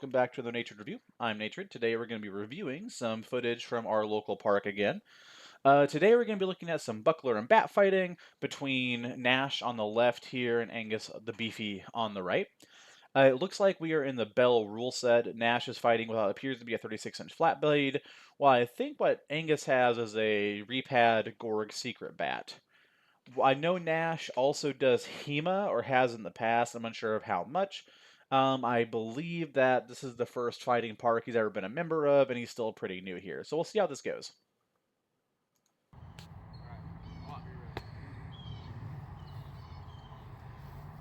welcome back to the Natred Review. I'm Natred. Today we're going to be reviewing some footage from our local park again. Today we're going to be looking at some buckler and bat fighting between Gnash on the left here and Angus the beefy on the right. It looks like we are in the BEL rule set. Gnash is fighting with what appears to be a 36-inch flat blade, while I think what Angus has is a repad Gorg secret bat. I know Gnash also does HEMA, or has in the past. I'm unsure of how much. I believe that this is the first fighting park he's ever been a member of, and he's still pretty new here. So we'll see how this goes.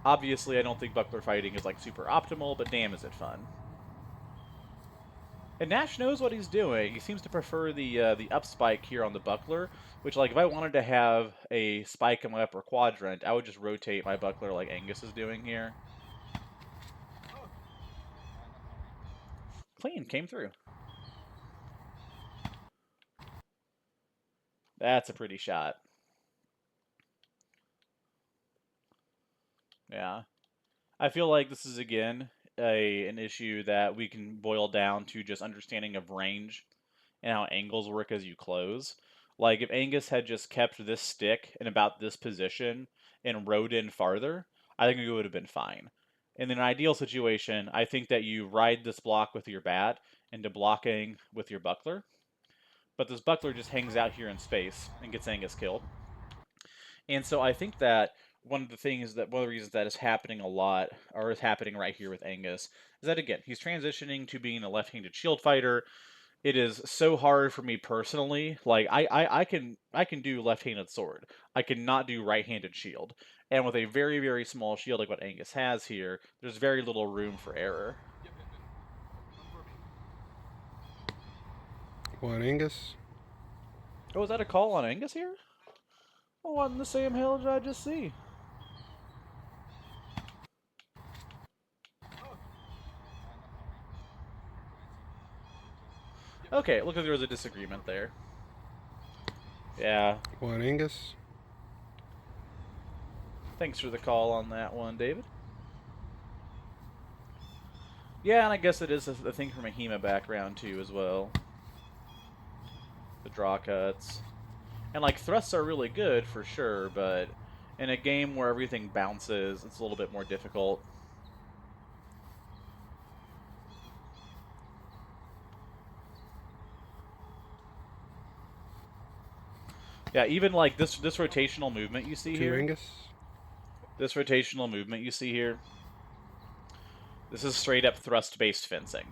Obviously, I don't think buckler fighting is like super optimal, but damn is it fun. And Gnash knows what he's doing. He seems to prefer the up spike here on the buckler, which, like, if I wanted to have a spike in my upper quadrant, I would just rotate my buckler like Angus is doing here. Clean, came through. That's a pretty shot. Yeah. I feel like this is, again, an issue that we can boil down to just understanding of range and how angles work as you close. Like, if Angus had just kept this stick in about this position and rode in farther, I think it would have been fine. In an ideal situation, I think that you ride this block with your bat into blocking with your buckler, but this buckler just hangs out here in space and gets Angus killed. And so I think that one of the reasons that is happening a lot, or is happening right here with Angus, is that, again, he's transitioning to being a left-handed shield fighter. It is so hard for me personally. Like, I can do left-handed sword. I cannot do right-handed shield. And with a very, very small shield like what Angus has here, there's very little room for error. What, Angus? Oh, is that a call on Angus here? Oh, what in the same hell did I just see? Okay, it looked like there was a disagreement there. Yeah. What, Angus? Thanks for the call on that one, David. Yeah, and I guess it is a thing from a HEMA background, too, as well. The draw cuts. And, like, thrusts are really good, for sure, but in a game where everything bounces, it's a little bit more difficult. Yeah, even, like, this rotational movement you see here. Angus? This rotational movement you see here. This is straight-up thrust-based fencing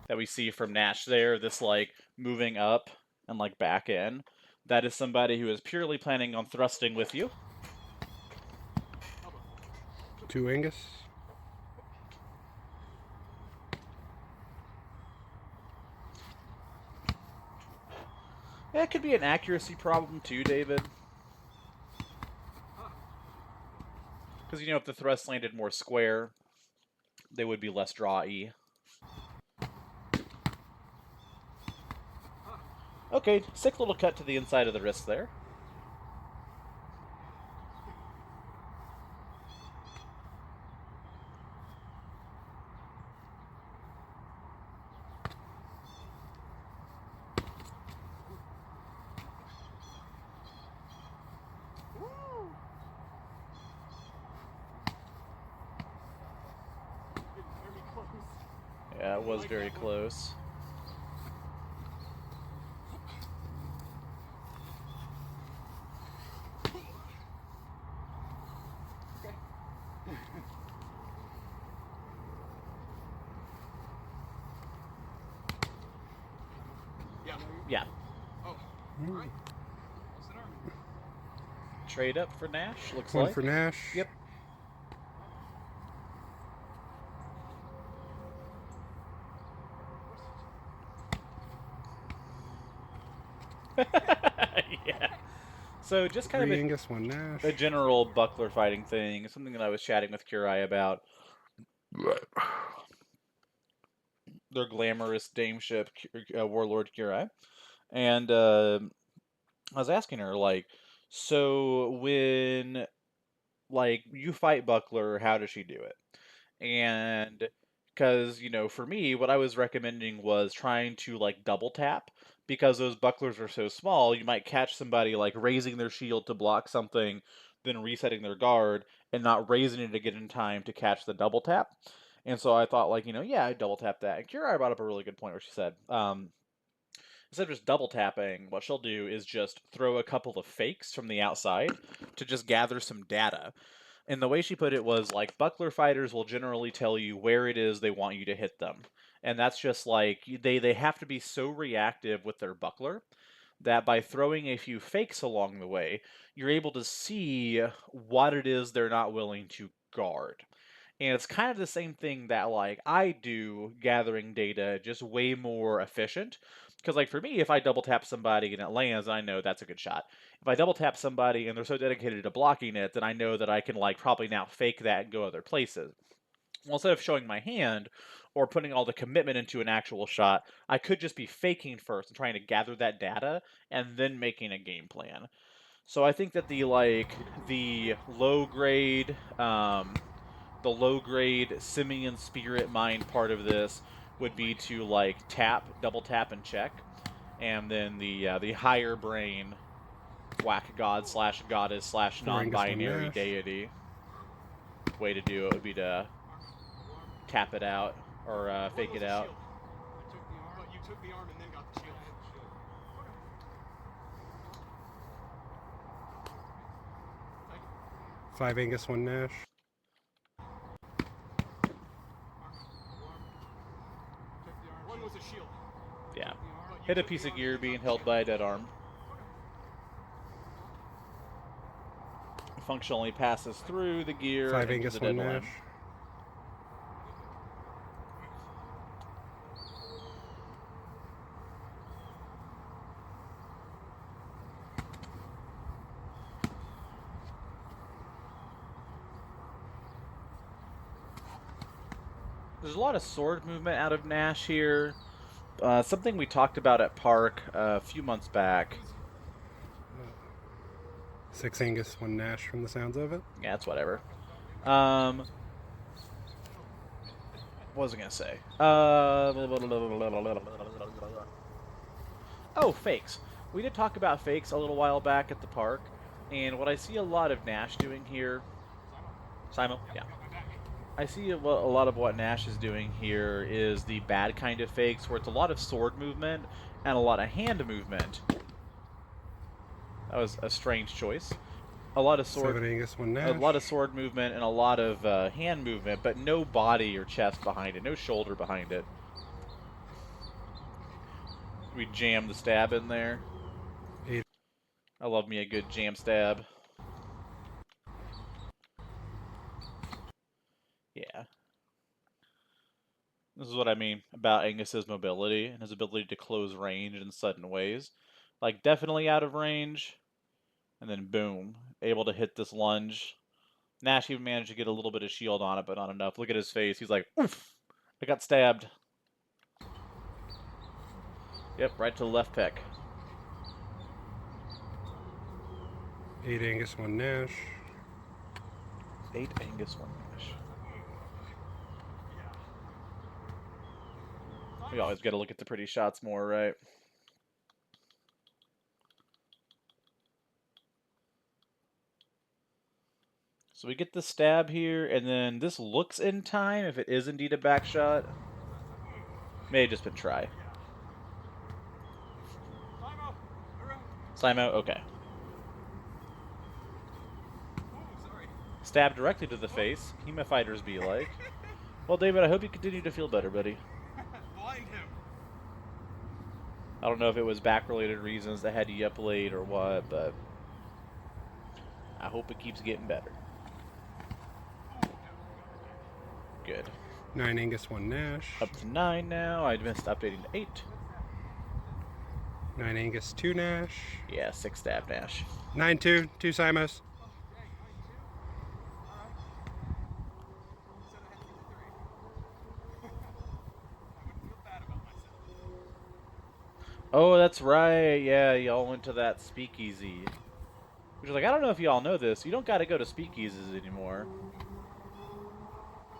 that we see from Gnash there, this, like, moving up and, like, back in. That is somebody who is purely planning on thrusting with you. Angus? Yeah, it could be an accuracy problem too, David. Because, you know, if the thrust landed more square, they would be less draw-y. Okay, sick little cut to the inside of the wrist there. Yeah, it was very close. Yeah. Trade up for Gnash, looks like. One for Gnash? Yep. Yeah. So just kind of Angus, one Gnash. a general buckler fighting thing, something that I was chatting with Kurai about. Their glamorous dameship, Warlord Kurai. And I was asking her, like, so when, like, you fight Buckler, how does she do it? And because, for me, what I was recommending was trying to like double tap because those bucklers are so small, you might catch somebody like raising their shield to block something, then resetting their guard and not raising it to get in time to catch the double tap. And so I thought, like, yeah, I double tap that. And Kira brought up a really good point where she said, instead of just double tapping, what she'll do is just throw a couple of fakes from the outside to just gather some data. And the way she put it was like buckler fighters will generally tell you where it is they want you to hit them. And that's just like they have to be so reactive with their buckler that by throwing a few fakes along the way, you're able to see what it is they're not willing to guard. And it's kind of the same thing that like I do gathering data, just way more efficient. Because like for me, if I double tap somebody and it lands, I know that's a good shot. If I double tap somebody and they're so dedicated to blocking it, then I know that I can like probably now fake that and go other places. Well, instead of showing my hand or putting all the commitment into an actual shot, I could just be faking first and trying to gather that data and then making a game plan. So I think that the low grade Simian Spirit Mind part of this would be to like tap, double tap, and check, and then the higher brain whack god slash goddess slash 4 Angus, 1 non-binary Nash. deity way to do it would be to tap it out or fake it out. You took the arm and then got the shield. 5 Angus, 1 Nash. One was a shield. Yeah. Hit a piece of gear being held by a dead arm. Functionally passes through the gear 5 into Angus, the 1 dead Nash. limb. There's a lot of sword movement out of Gnash here. Something we talked about at Park a few months back. 6 Angus, 1 Nash from the sounds of it. Yeah, it's whatever. What was I gonna say? Oh, fakes. We did talk about fakes a little while back at the park, and what I see a lot of Gnash doing here. Simon, yeah. I see a lot of what Gnash is doing here is the bad kind of fakes, where it's a lot of sword movement and a lot of hand movement. That was a strange choice. A lot of 7 Angus, 1 Nash. a lot of sword movement and a lot of hand movement, but no body or chest behind it, no shoulder behind it. We jam the stab in there. 8. I love me a good jam stab. Yeah. This is what I mean about Angus's mobility and his ability to close range in sudden ways. Like, definitely out of range, and then boom, able to hit this lunge. Gnash even managed to get a little bit of shield on it, but not enough. Look at his face. He's like, oof, I got stabbed. Yep, right to the left pec. 8 Angus, 1 Nash. 8 Angus, 1 Gnash. We always got to look at the pretty shots more, right? So we get the stab here, and then this looks in time if it is indeed a back shot. May have just been try. Simo, okay. Stab directly to the face. Hema fighters be like. Well, David, I hope you continue to feel better, buddy. Blind him. I don't know if it was back-related reasons that had you up late or what, but I hope it keeps getting better. Good. 9 Angus, 1 Nash. Up to 9 now. I missed updating to 8. 9 Angus, 2 Nash. Yeah, 6 stab Gnash. 9 2, 2 Simos. Oh, that's right. Yeah, y'all went to that speakeasy. Which is like, I don't know if y'all know this. You don't got to go to speakeasies anymore.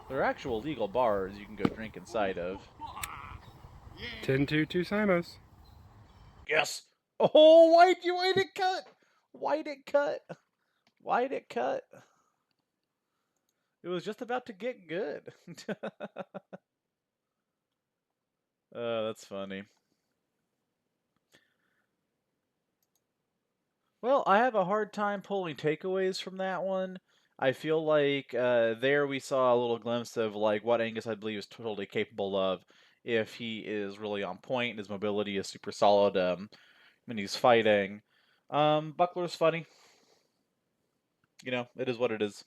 They're actual legal bars you can go drink inside of. 10-2, 2 Simos. Yes! Oh, why'd it cut? Why'd it cut? Why'd it cut? It was just about to get good. That's funny. Well, I have a hard time pulling takeaways from that one. I feel like there we saw a little glimpse of like what Angus I believe is totally capable of if he is really on point and his mobility is super solid when he's fighting. Buckler's funny. You know, it is what it is.